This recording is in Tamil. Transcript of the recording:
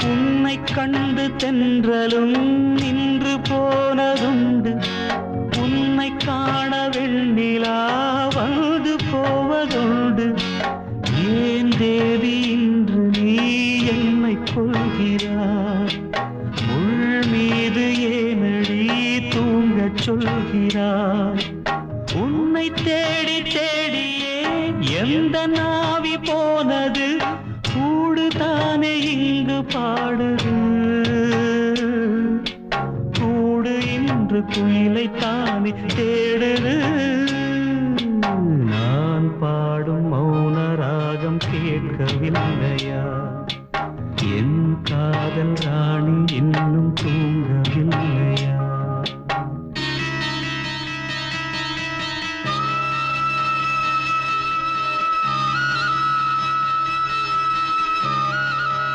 உன்னை கண்டு தென்றலும் நின்று போனதுண்டு. உன்னை காண வெண்ணிலா வந்து போவதுண்டு. ஏன் தேவி இன்று நீ என்னை கொள்கிறாய்? முள் மீது ஏனடி தூங்கச் சொல்கிறாய்? உன்னை தேடி தேடியே எந்த நாவி போனது? கூடுதானே இங்கு பாடுது. கூடு இன்று குயிலை தானே தேடுது. நான் பாடும் மௌன ராகம் கேட்கவில்லையா? என் காதல் ராணி இன்னும் தூங்க